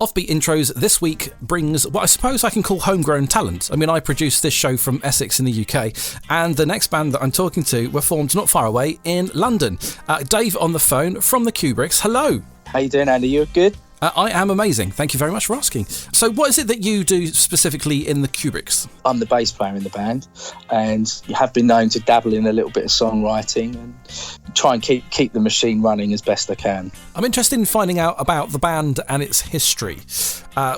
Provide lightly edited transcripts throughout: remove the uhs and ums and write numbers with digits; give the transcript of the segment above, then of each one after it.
Offbeat Intros this week brings what I suppose I can call homegrown talent. I mean, I produce this show from Essex in the UK, and the next band that I'm talking to were formed not far away in London. Dave on the phone from the Kubricks. Hello. How you doing, Andy? You good? I am amazing. Thank you very much for asking. So what is it that you do specifically in the Kubricks? I'm the bass player in the band, and you have been known to dabble in a little bit of songwriting and try and keep the machine running as best I can. I'm interested in finding out about the band and its history.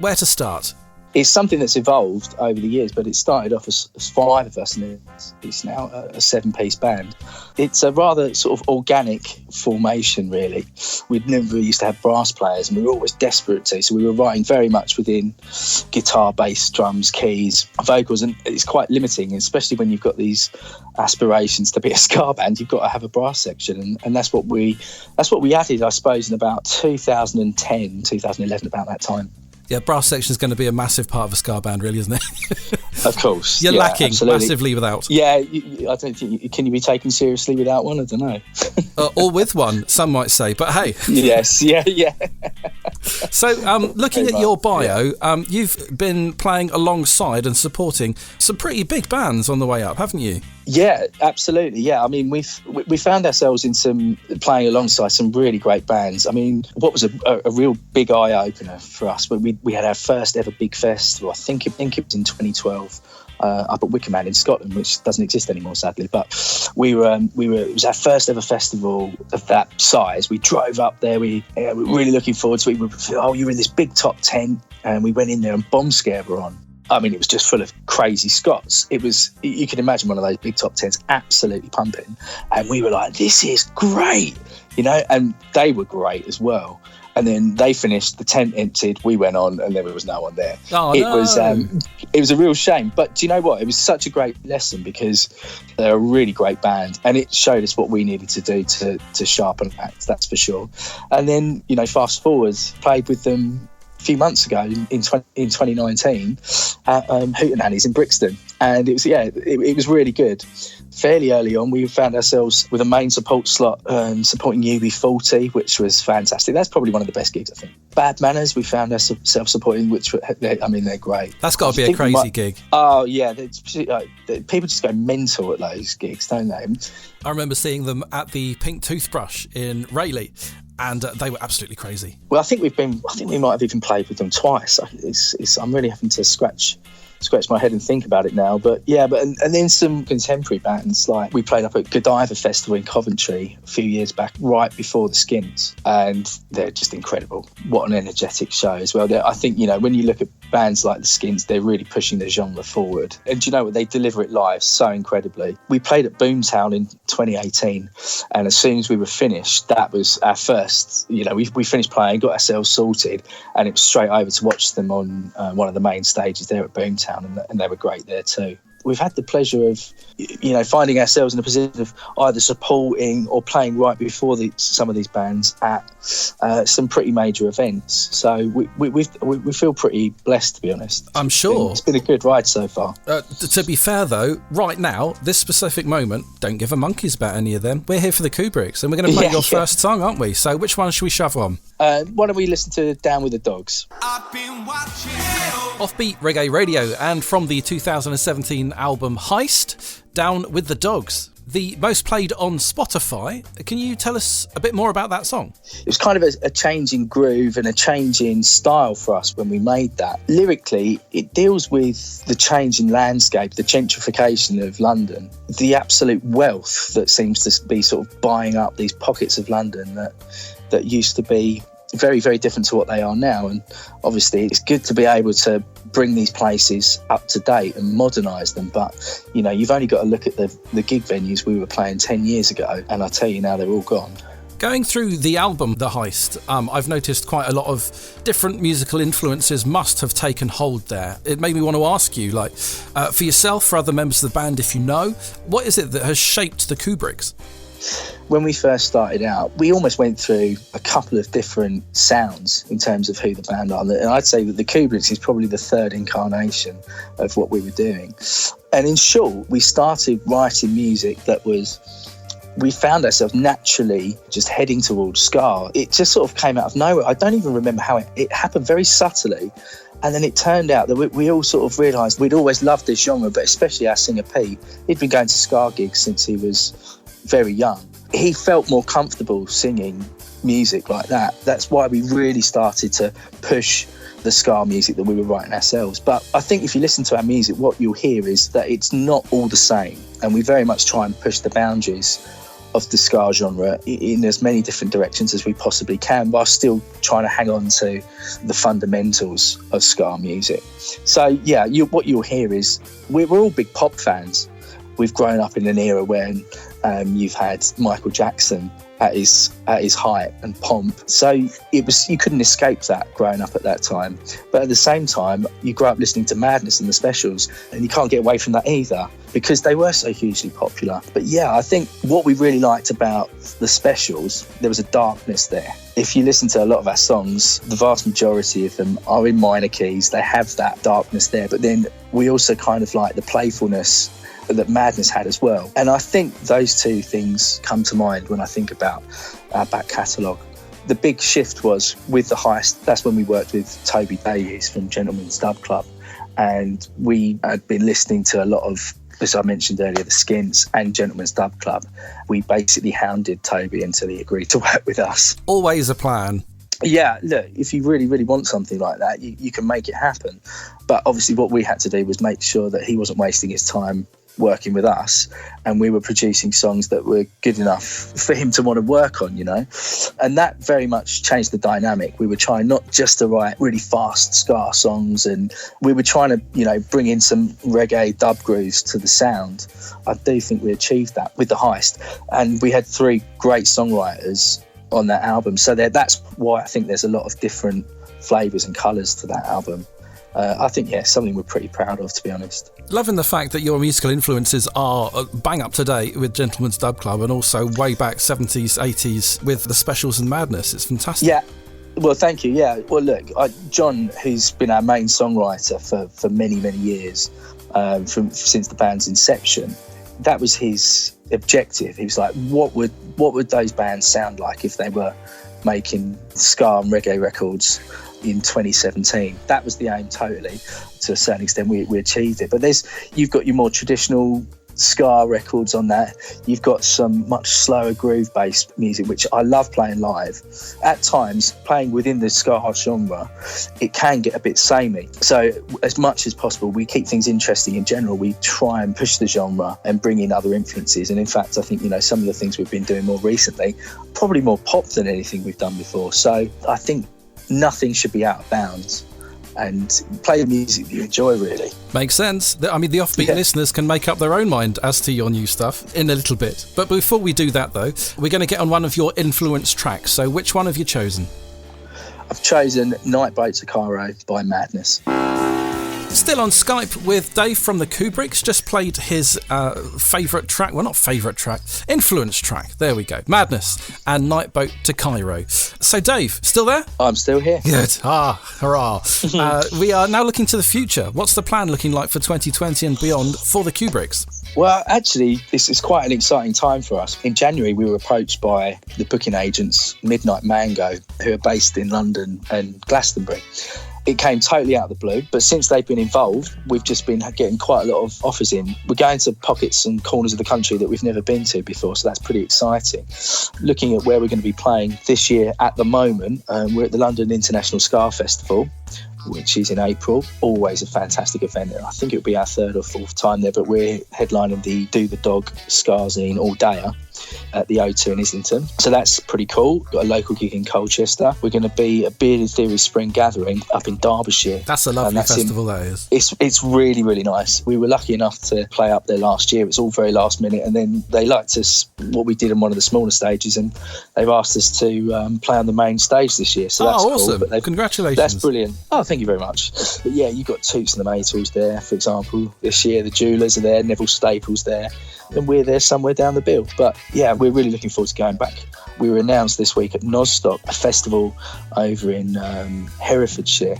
Where to start? It's something that's evolved over the years, but it started off as 5 of us, and it's now a 7-piece band. It's a rather sort of organic formation, really. We'd never used to have brass players, and we were always desperate to, so we were writing very much within guitar, bass, drums, keys, vocals, and it's quite limiting, especially when you've got these aspirations to be a ska band. You've got to have a brass section, and that's what we added, I suppose, in about 2010, 2011, about that time. Yeah, brass section is going to be a massive part of a ska band, really, isn't it? Of course. You're lacking absolutely. Massively without. Yeah, I don't think. Can you be taken seriously without one? I don't know. Or with one, some might say. But hey. Yes, yeah. So, looking at your bio, you've been playing alongside and supporting some pretty big bands on the way up, haven't you? Yeah, absolutely. Yeah, I mean, we found ourselves playing alongside some really great bands. I mean, what was a real big eye opener for us? But we had our first ever big festival. I think it was in 2012. Up at Wickham in Scotland, which doesn't exist anymore, sadly. But it was our first ever festival of that size. We drove up there. We were really looking forward to it. You're in this big top tent, and we went in there, and Bomb Scare were on. I mean, it was just full of crazy Scots. You can imagine one of those big top tents absolutely pumping. And we were like, this is great, and they were great as well. And then they finished, the tent emptied, we went on, and there was no one there. It was a real shame. But do you know what? It was such a great lesson, because they're a really great band, and it showed us what we needed to do to sharpen act, that's for sure. And then, fast forward, played with them a few months ago in 2019 at Hootenanny's in Brixton, and it was really good. Fairly early on, we found ourselves with a main support slot supporting UB40, which was fantastic. That's probably one of the best gigs, I think. Bad Manners, we found ourselves supporting, they're great. That's got to be a crazy gig. Oh yeah, people just go mental at those gigs, don't they? I remember seeing them at the Pink Toothbrush in Rayleigh, and they were absolutely crazy. Well, I think we might have even played with them twice. I'm really having to scratch my head and think about it now, but and then some contemporary bands, like we played up at Godiva Festival in Coventry a few years back, right before the Skins, and they're just incredible. What an energetic show as well. I think, when you look at bands like the Skins, they're really pushing the genre forward, and do you know what, they deliver it live so incredibly. We played at Boomtown in 2018, and as soon as we were finished, that was our first, we finished playing, got ourselves sorted, and it was straight over to watch them on one of the main stages there at Boomtown. And they were great there too. We've had the pleasure of, finding ourselves in a position of either supporting or playing right before some of these bands at some pretty major events. So we feel pretty blessed, to be honest. I'm sure. It's been a good ride so far. To be fair, though, right now, this specific moment, don't give a monkeys about any of them. We're here for the Kubricks, and we're going to play your first song, aren't we? So which one should we shove on? Why don't we listen to Down With The Dogs? I've been watching Offbeat Reggae Radio, and from the 2017 album Heist, Down With The Dogs, the most played on Spotify. Can you tell us a bit more about that song? It was kind of a change in groove and a change in style for us when we made that. Lyrically, it deals with the change in landscape, the gentrification of London, the absolute wealth that seems to be sort of buying up these pockets of London that used to be very, very different to what they are now. And obviously it's good to be able to bring these places up to date and modernise them, but you've only got to look at the gig venues we were playing 10 years ago, and I tell you now, they're all gone. Going through the album The Heist, I've noticed quite a lot of different musical influences must have taken hold there. It made me want to ask you, for yourself, for other members of the band, if you know, what is it that has shaped the Kubricks? When we first started out, we almost went through a couple of different sounds in terms of who the band are. And I'd say that the Kubricks is probably the third incarnation of what we were doing. And in short, we started writing music that was we found ourselves naturally just heading towards ska. It just sort of came out of nowhere. I don't even remember how it happened, very subtly. And then it turned out that we all sort of realised we'd always loved this genre, but especially our singer Pete. He'd been going to ska gigs since he was very young. He felt more comfortable singing music like that. That's why we really started to push the ska music that we were writing ourselves. But I think if you listen to our music, what you'll hear is that it's not all the same. And we very much try and push the boundaries of the ska genre in as many different directions as we possibly can, while still trying to hang on to the fundamentals of ska music. So yeah, what you'll hear is we're all big pop fans. We've grown up in an era when you've had Michael Jackson at his height and pomp. So you couldn't escape that growing up at that time. But at the same time, you grew up listening to Madness and the Specials, and you can't get away from that either because they were so hugely popular. But yeah, I think what we really liked about the Specials, there was a darkness there. If you listen to a lot of our songs, the vast majority of them are in minor keys. They have that darkness there. But then we also kind of like the playfulness that Madness had as well. And I think those two things come to mind when I think about our back catalogue. The big shift was with The Heist. That's when we worked with Toby Davies from Gentleman's Dub Club. And we had been listening to a lot of, as I mentioned earlier, the Skins and Gentleman's Dub Club. We basically hounded Toby until he agreed to work with us. Always a plan. Yeah, look, if you really, really want something like that, you can make it happen. But obviously what we had to do was make sure that he wasn't wasting his time working with us, and we were producing songs that were good enough for him to want to work on, you know. And that very much changed the dynamic. We were trying not just to write really fast ska songs, and we were trying to, you know, bring in some reggae dub grooves to the sound. I do think we achieved that with The Heist, and we had 3 great songwriters on that album. So that's why I think there's a lot of different flavours and colours to that album. I think, yeah, something we're pretty proud of, to be honest. Loving the fact that your musical influences are bang up to date with Gentleman's Dub Club and also way back 70s, 80s with the Specials and Madness. It's fantastic. Yeah, well, thank you. Yeah, well, look, John, who's been our main songwriter for many, many years, since the band's inception, that was his objective. He was like, what would those bands sound like if they were making ska and reggae records in 2017? That was the aim, totally. To a certain extent, we achieved it. But you've got your more traditional ska records on that. You've got some much slower groove-based music, which I love playing live. At times, playing within the ska genre, it can get a bit samey. So as much as possible, we keep things interesting in general. We try and push the genre and bring in other influences. And in fact, I think, you know, some of the things we've been doing more recently, probably more pop than anything we've done before. So I think nothing should be out of bounds, and play the music that you enjoy, really. Makes sense. I mean, the Offbeat listeners can make up their own mind as to your new stuff in a little bit. But before we do that, though, we're going to get on one of your influence tracks. So which one have you chosen? I've chosen Night Boat to Cairo by Madness. Still on Skype with Dave from the Kubricks. Just played his favourite track. Well, not favourite track. Influence track. There we go. Madness and Night Boat to Cairo. So, Dave, still there? I'm still here. Good. Hurrah. We are now looking to the future. What's the plan looking like for 2020 and beyond for the Kubricks? Well, actually, this is quite an exciting time for us. In January, we were approached by the booking agents Midnight Mango, who are based in London and Glastonbury. It came totally out of the blue, but since they've been involved, we've just been getting quite a lot of offers in. We're going to pockets and corners of the country that we've never been to before, so that's pretty exciting. Looking at where we're going to be playing this year at the moment, we're at the London International Ska Festival, which is in April. Always a fantastic event. I think it'll be our 3rd or 4th time there, but we're headlining the Do the Dog Skarzine all-dayer at the O2 in Islington. So that's pretty cool. Got a local gig in Colchester. We're going to be at Bearded Theory Spring Gathering up in Derbyshire. That's a lovely festival, that is. It's really, really nice. We were lucky enough to play up there last year. It was all very last minute, and then they liked us, what we did in one of the smaller stages, and they've asked us to play on the main stage this year. So that's awesome. Cool. Congratulations. That's brilliant. Oh, thank you very much. But yeah, you've got Toots and the Maytals there, for example. This year, the Jewelers are there, Neville Staples there, and we're there somewhere down the bill. But yeah, we're really looking forward to going back. We were announced this week at Nostock, a festival over in Herefordshire,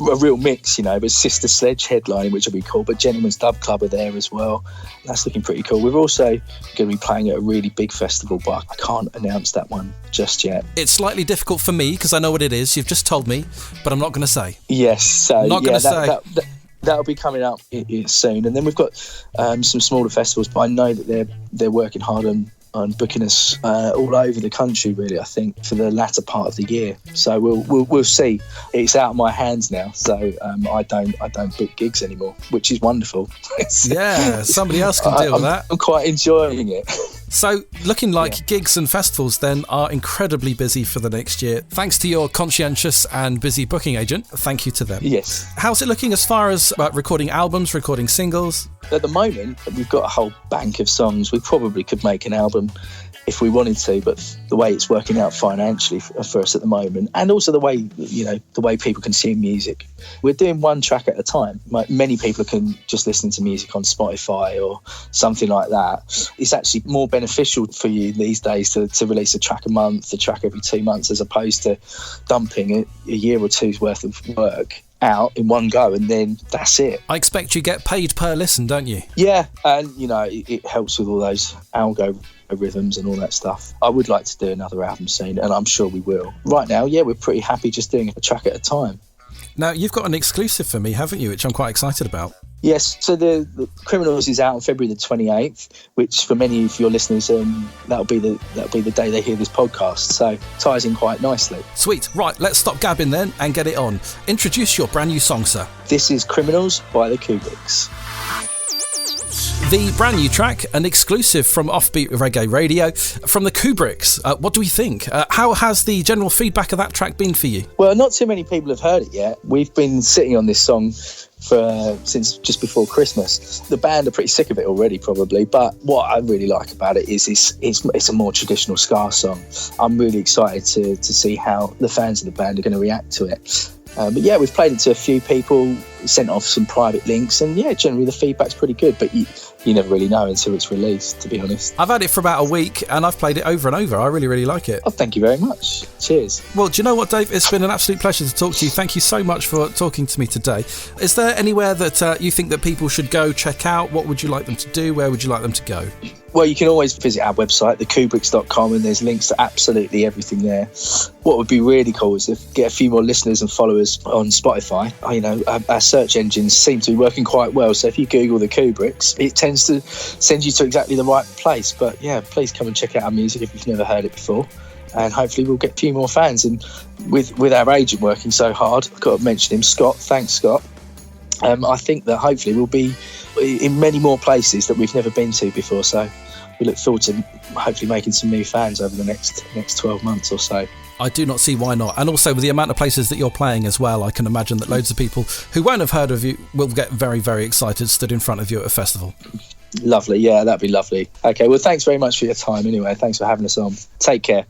a real mix, but Sister Sledge headlining, which will be cool, but Gentleman's Dub Club are there as well. That's looking pretty cool. We're also going to be playing at a really big festival, but I can't announce that one just yet. It's slightly difficult for me because I know what it is. You've just told me, but I'm not going to say. Yes, so not going to say. That'll be coming up soon. And then we've got some smaller festivals, but I know that they're working hard on booking us all over the country, really, I think, for the latter part of the year. So we'll see. It's out of my hands now, so I don't book gigs anymore, which is wonderful. Yeah, somebody else can deal with that. I'm quite enjoying it. So looking like gigs and festivals then are incredibly busy for the next year. Thanks to your conscientious and busy booking agent. Thank you to them. Yes. How's it looking as far as recording albums, recording singles? At the moment, we've got a whole bank of songs. We probably could make an album if we wanted to, but the way it's working out financially for us at the moment, and also the way people consume music, we're doing one track at a time. Many people can just listen to music on Spotify or something like that. It's actually more beneficial for you these days to release a track a month, a track every 2 months, as opposed to dumping a year or two's worth of work out in one go and then that's it. I expect you get paid per listen, don't you? Yeah, and it helps with all those algorithms and all that stuff. I would like to do another album soon, and I'm sure we will. Right now, we're pretty happy just doing a track at a time. Now, you've got an exclusive for me, haven't you, which I'm quite excited about. Yes, so the Criminals is out on February the 28th, which for many of your listeners, that'll be the day they hear this podcast. So ties in quite nicely. Sweet. Right, let's stop gabbing then and get it on. Introduce your brand new song, sir. This is Criminals by the Kubricks. The brand new track, an exclusive from Offbeat Reggae Radio, from the Kubricks. What do we think? How has the general feedback of that track been for you? Well, not too many people have heard it yet. We've been sitting on this song since just before Christmas. The band are pretty sick of it already, probably, but what I really like about it is it's a more traditional ska song. I'm really excited to see how the fans of the band are going to react to it. But we've played it to a few people, sent off some private links, and generally the feedback's pretty good, but you never really know until it's released, to be honest. I've had it for about a week and I've played it over and over. I really, really like it. Oh, thank you very much. Cheers. Well, do you know what, Dave? It's been an absolute pleasure to talk to you. Thank you so much for talking to me today. Is there anywhere that you think that people should go check out? What would you like them to do? Where would you like them to go? Well, you can always visit our website, thekubricks.com, and there's links to absolutely everything there. What would be really cool is to get a few more listeners and followers on Spotify. Our search engines seem to be working quite well, so if you Google the Kubricks, it tends to send you to exactly the right place. But please come and check out our music if you've never heard it before, and hopefully we'll get a few more fans. And with our agent working so hard, I've got to mention him, Scott. Thanks, Scott. I think that hopefully we'll be in many more places that we've never been to before, so we look forward to hopefully making some new fans over the next 12 months or so. I do not see why not. And also with the amount of places that you're playing as well, I can imagine that loads of people who won't have heard of you will get very, very excited stood in front of you at a festival. Lovely. Yeah, that'd be lovely. Okay, well, thanks very much for your time anyway. Thanks for having us on. Take care.